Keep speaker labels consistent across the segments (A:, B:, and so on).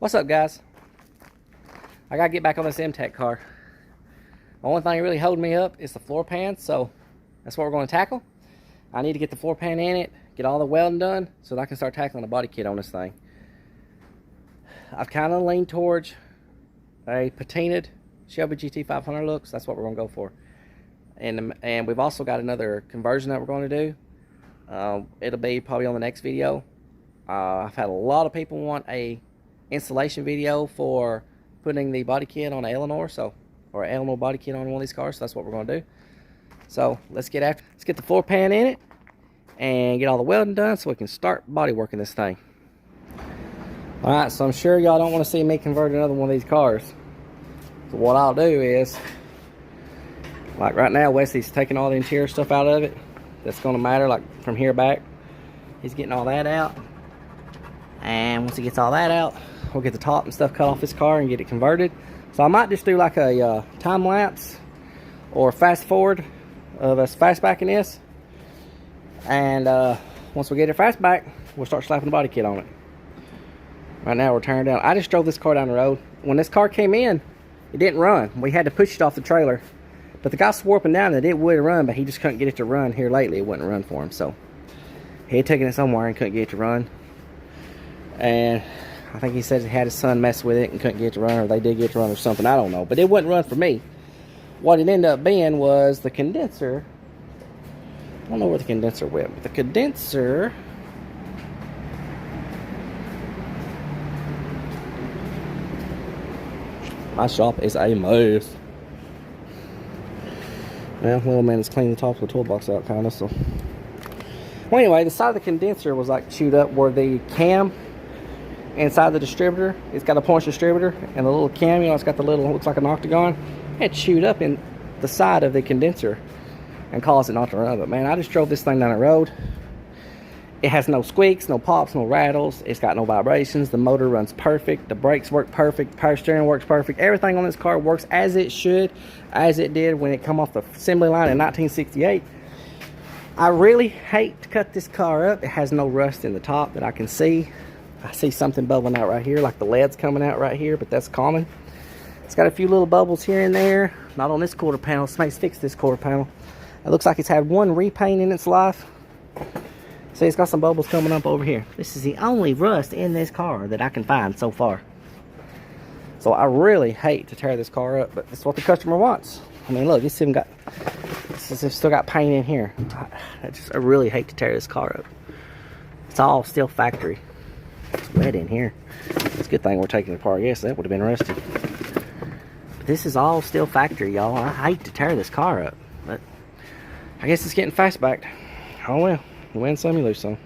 A: What's up, guys? I gotta get back on this M-Tech car. The only thing really holding me up is the floor pan, so that's what we're going to tackle. I need to get the floor pan in it, get all the welding done, so that I can start tackling the body kit on this thing. I've kind of leaned towards a patinaed Shelby GT 500 look, so that's what we're going to go for. And we've also got another conversion that we're going to do. It'll be probably on the next video. I've had a lot of people want a installation video for putting the body kit on an Eleanor, or an Eleanor body kit on one of these cars, so that's what we're going to do. So let's get the floor pan in it and get all the welding done so we can start body working this thing. Alright, so I'm sure y'all don't want to see me convert another one of these cars. So what I'll do is, like right now, Wesley's taking all the interior stuff out of it that's going to matter, like from here back. He's getting all that out. And once he gets all that out, we'll get the top and stuff cut off this car and get it converted. So I might just do like a time lapse or fast forward of us fastbacking this. And once we get it fastback, we'll start slapping the body kit on it. Right now we're tearing down. I just drove this car down the road. When this car came in, it didn't run. We had to push it off the trailer. But the guy swore up and down that it would run, but he just couldn't get it to run here lately. It wouldn't run for him. So he had taken it somewhere and couldn't get it to run. And I think he said he had his son mess with it and couldn't get it to run, or they did get it to run or something. I don't know. But it wouldn't run for me. What it ended up being was the condenser. I don't know where the condenser went, but the condenser... My shop is a mess. Well, little man is cleaning the top of the toolbox out, kind of, so... Well, anyway, the side of the condenser was like chewed up where the cam inside the distributor, it's got a punch distributor, and the little cam, you know, it's got the little, looks like an octagon. It chewed up in the side of the condenser and caused it not to run. But man, I just drove this thing down the road. It has no squeaks, no pops, no rattles. It's got no vibrations. The motor runs perfect. The brakes work perfect. Power steering works perfect. Everything on this car works as it should, as it did when it come off the assembly line in 1968. I really hate to cut this car up. It has no rust in the top that I can see. I see something bubbling out right here, like the lead's coming out right here, but that's common. It's got a few little bubbles here and there. Not on this quarter panel. Somebody's fixed this quarter panel. It looks like it's had one repaint in its life. See, it's got some bubbles coming up over here. This is the only rust in this car that I can find so far. So I really hate to tear this car up, but it's what the customer wants. I mean, look, it's still got paint in here. I really hate to tear this car up. It's all still factory. It's wet in here. It's a good thing we're taking it apart. Yes, that would have been rusty. But this is all still factory, y'all. I hate to tear this car up, but I guess it's getting fastbacked. Oh well, you win some, you lose some.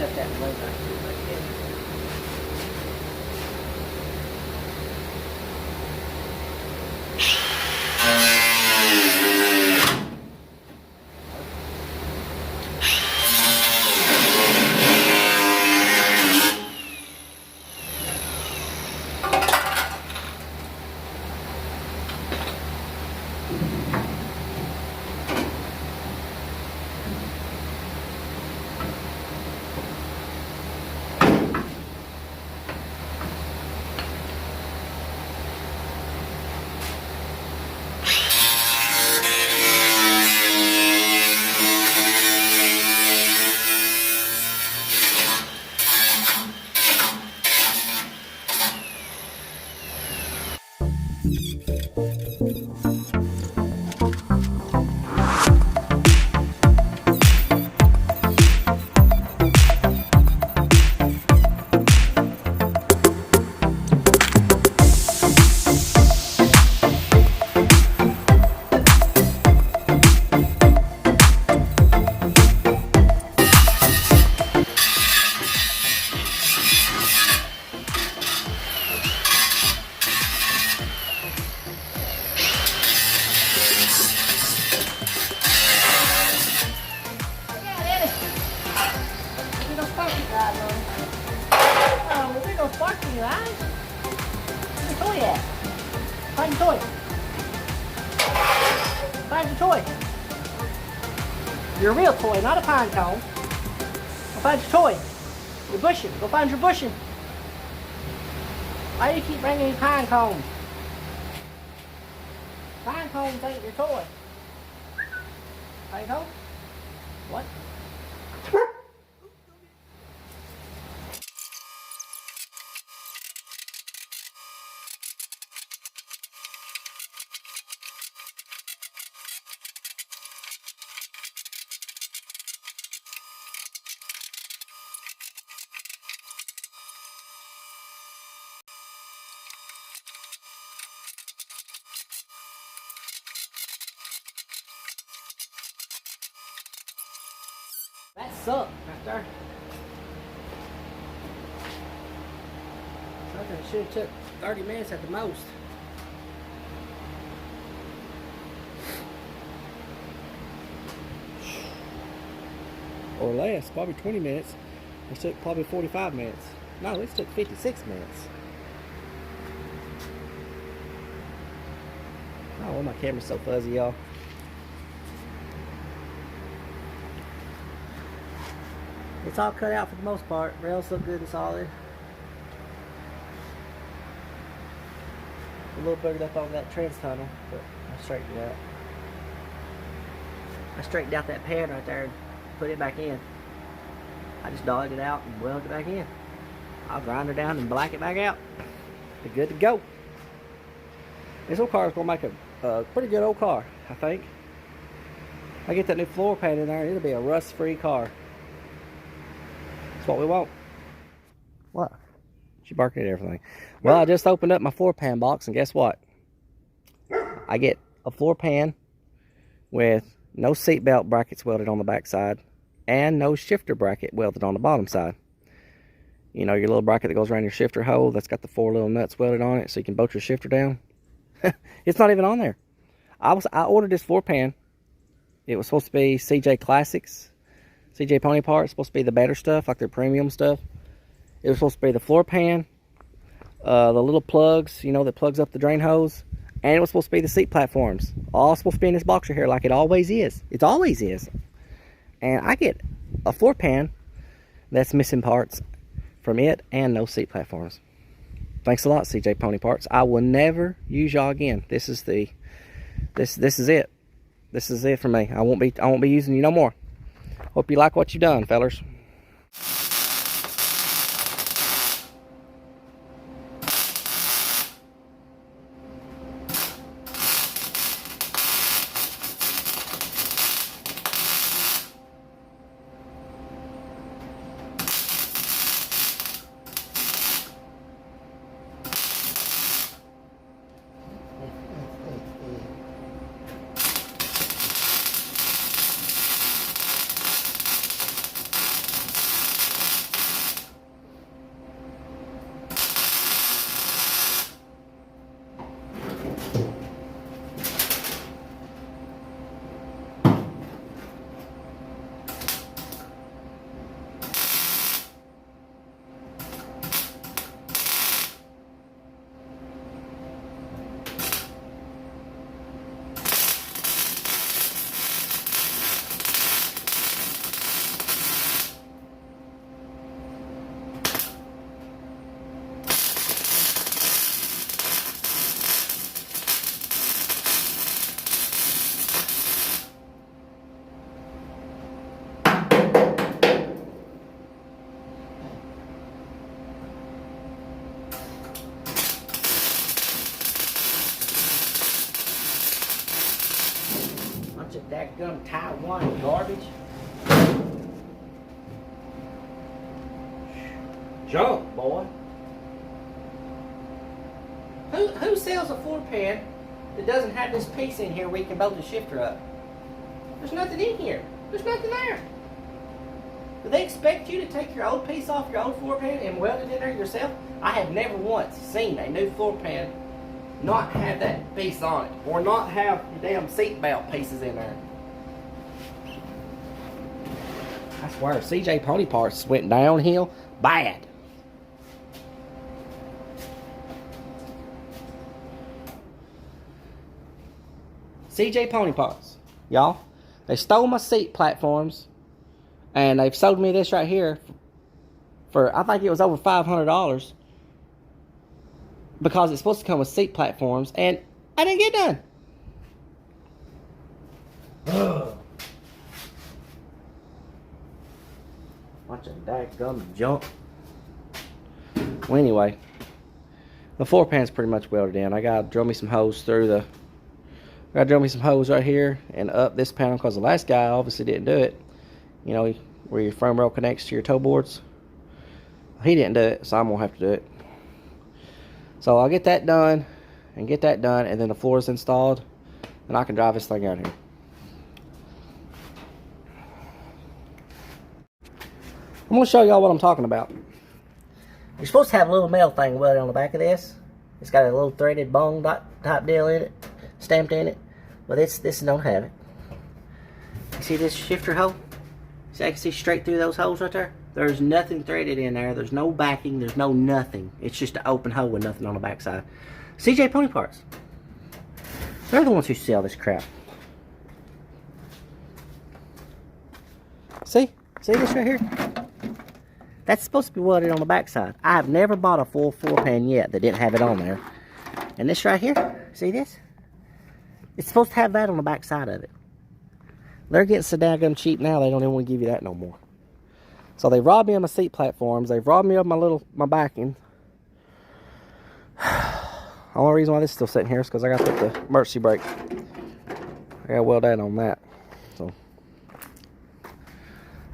A: cut that blade back to again. Find your toy. Find your toy. Your real toy, not a pine cone. Go find your toy. Your bushing. Go find your bushing. Why do you keep bringing me pine cones? Pine cones ain't your toy. Pine cone? What? That sucked right there. Something should have took 30 minutes at the most. Or less, probably 20 minutes. It took probably 45 minutes. No, it took 56 minutes. Oh, my camera's so fuzzy, y'all. It's all cut out for the most part. Rails look good and solid. A little bit up on that trans tunnel, but I straightened it out. I straightened out that pan right there and put it back in. I just dogged it out and welded it back in. I'll grind it down and black it back out. Be good to go. This old car is going to make a pretty good old car, I think. I get that new floor pan in there and it'll be a rust-free car. That's what we want. What? She barking at everything. Well, I just opened up my floor pan box and guess what? I get a floor pan with no seat belt brackets welded on the back side and no shifter bracket welded on the bottom side. You know, your little bracket that goes around your shifter hole that's got the 4 little nuts welded on it so you can bolt your shifter down. It's not even on there. I ordered this floor pan. It was supposed to be CJ Classics, CJ Pony Parts. Supposed to be the better stuff, like their premium stuff. It was supposed to be the floor pan, the little plugs, you know, that plugs up the drain hose, and it was supposed to be the seat platforms. All supposed to be in this box right here, like it always is. It always is. And I get a floor pan that's missing parts from it and no seat platforms. Thanks a lot, CJ Pony Parts. I will never use y'all again. This is it. This is it for me. I won't be using you no more. Hope you like what you done, fellers. Dadgum Taiwan garbage. Junk, boy. Who sells a floor pan that doesn't have this piece in here where you can bolt the shifter up? There's nothing in here. There's nothing there. Do they expect you to take your old piece off your old floor pan and weld it in there yourself? I have never once seen a new floor pan not have that piece on it, or not have the damn seat belt pieces in there. I swear, CJ Pony Parts went downhill bad. CJ Pony Parts, y'all. They stole my seat platforms, and they've sold me this right here for, I think it was over $500, because it's supposed to come with seat platforms, and I didn't get done. Ugh. Bunch of dadgum junk. Well, anyway, the floor pan's pretty much welded in. I gotta drill me some holes through the. I gotta drill me some holes right here and up this panel, because the last guy obviously didn't do it. You know, where your frame rail connects to your toe boards. He didn't do it, so I'm gonna have to do it. So I'll get that done, and then the floor is installed, and I can drive this thing out here. I'm going to show y'all what I'm talking about. You're supposed to have a little metal thing welded on the back of this. It's got a little threaded bone type deal in it, stamped in it, but this don't have it. You see this shifter hole? See, I can see straight through those holes right there. There's nothing threaded in there. There's no backing. There's no nothing. It's just an open hole with nothing on the backside. CJ Pony Parts. They're the ones who sell this crap. See? See this right here? That's supposed to be welded on the backside. I have never bought a full floor pan yet that didn't have it on there. And this right here, see this? It's supposed to have that on the backside of it. They're getting so daggum cheap now, they don't even want to give you that no more. So they robbed me of my seat platforms. They've robbed me of my backing. The only reason why this is still sitting here is because I got to put the emergency brake. I got to weld that on that. So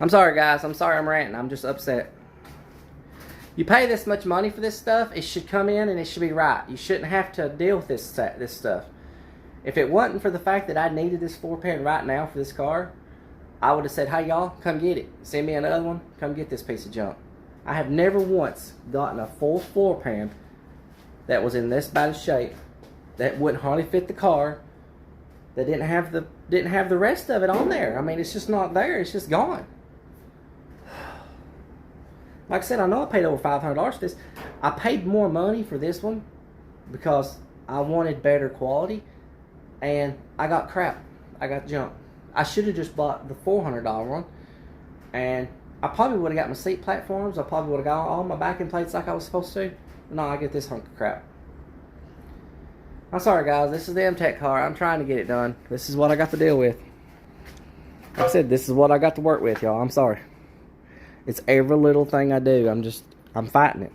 A: I'm sorry, guys. I'm sorry I'm ranting. I'm just upset. You pay this much money for this stuff, it should come in and it should be right. You shouldn't have to deal with this stuff. If it wasn't for the fact that I needed this floor pan right now for this car, I would have said, hey y'all, come get it. Send me another one. Come get this piece of junk. I have never once gotten a full floor pan that was in this bad of shape, that wouldn't hardly fit the car, that didn't have the rest of it on there. I mean, it's just not there. It's just gone. Like I said, I know I paid over $500 for this. I paid more money for this one because I wanted better quality, and I got crap. I got junk. I should have just bought the $400 one, and I probably would have got my seat platforms. I probably would have got all my backing plates like I was supposed to. No, I get this hunk of crap. I'm sorry, guys. This is the M-Tech car. I'm trying to get it done. This is what I got to deal with. Like I said, this is what I got to work with, y'all. I'm sorry. It's every little thing I do. I'm fighting it.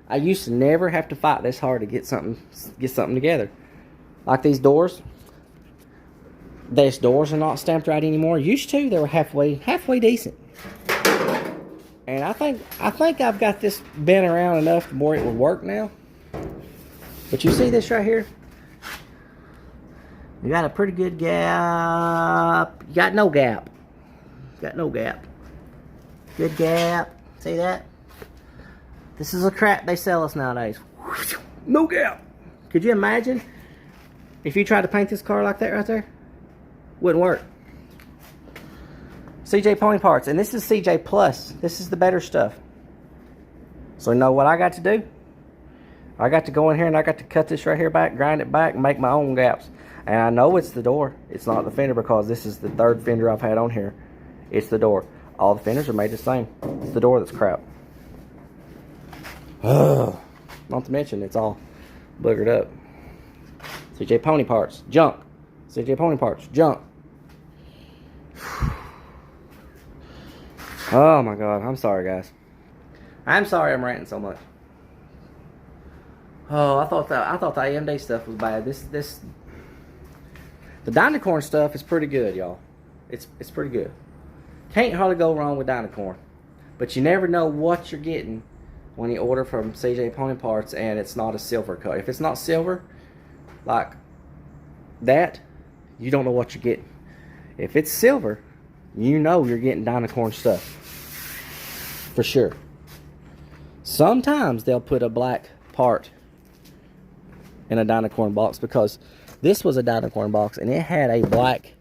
A: I used to never have to fight this hard to get something together. Like these doors. These doors are not stamped right anymore. Used to, they were halfway decent. And I think I've got this bent around enough to where it would work now. But you see this right here? You got a pretty good gap. You got no gap. Got no gap. Good gap. See that? This is the crap they sell us nowadays. No gap. Could you imagine if you tried to paint this car like that right there? Wouldn't work. CJ Pony Parts, and this is CJ Plus. This is the better stuff. So you know what I got to do? I got to go in here and I got to cut this right here back, grind it back, and make my own gaps. And I know it's the door. It's not the fender, because this is the third fender I've had on here. It's the door. All the fenders are made the same. It's the door that's crap. Not to mention it's all boogered up. CJ Pony Parts, junk. CJ Pony Parts, junk. Oh my God, I'm sorry, guys. I'm sorry I'm ranting so much. Oh, I thought the AMD stuff was bad. The Dynacorn stuff is pretty good, y'all. It's pretty good. Can't hardly go wrong with Dynacorn. But you never know what you're getting when you order from CJ Pony Parts and it's not a silver cut. If it's not silver, like that, you don't know what you're getting. If it's silver, you know you're getting Dynacorn stuff. For sure. Sometimes they'll put a black part in a Dynacorn box, because this was a Dynacorn box and it had a black,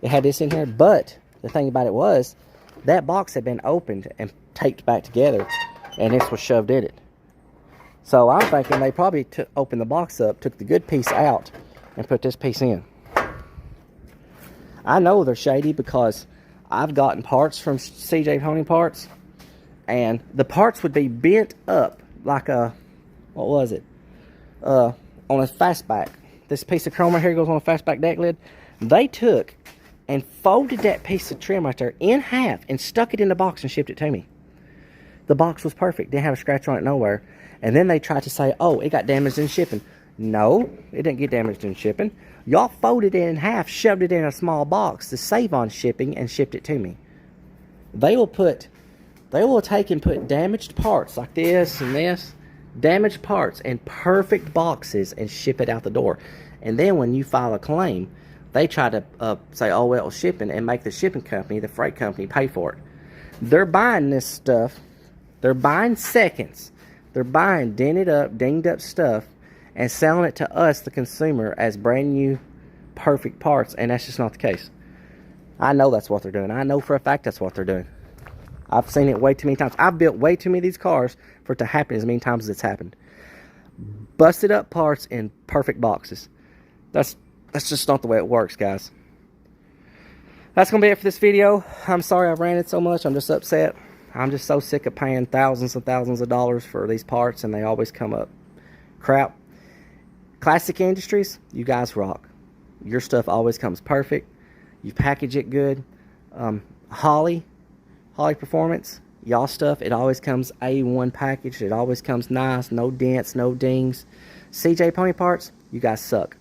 A: it had this in here, but the thing about it was that box had been opened and taped back together and this was shoved in it. So I'm thinking they probably opened the box up, took the good piece out and put this piece in. I know they're shady because I've gotten parts from CJ Pony Parts and the parts would be bent up like a, what was it? On a fastback. This piece of chrome right here goes on a fastback deck lid. They took and folded that piece of trim right there in half and stuck it in the box and shipped it to me. The box was perfect. Didn't have a scratch on it nowhere. And then they tried to say, oh, it got damaged in shipping. No, it didn't get damaged in shipping. Y'all folded it in half, shoved it in a small box to save on shipping, and shipped it to me. They will take and put damaged parts like this and this, damaged parts in perfect boxes and ship it out the door. And then when you file a claim, they try to say, oh, well, it was shipping, and make the shipping company, the freight company, pay for it. They're buying this stuff. They're buying seconds. They're buying dented up, dinged up stuff and selling it to us, the consumer, as brand new, perfect parts. And that's just not the case. I know that's what they're doing. I know for a fact that's what they're doing. I've seen it way too many times. I've built way too many of these cars for it to happen as many times as it's happened. Busted up parts in perfect boxes. That's just not the way it works, guys. That's going to be it for this video. I'm sorry I ranted so much. I'm just upset. I'm just so sick of paying thousands and thousands of dollars for these parts, and they always come up crap. Classic Industries, you guys rock. Your stuff always comes perfect. You package it good. Holly Performance, y'all stuff, it always comes A1 packaged. It always comes nice. No dents, no dings. CJ Pony Parts, you guys suck.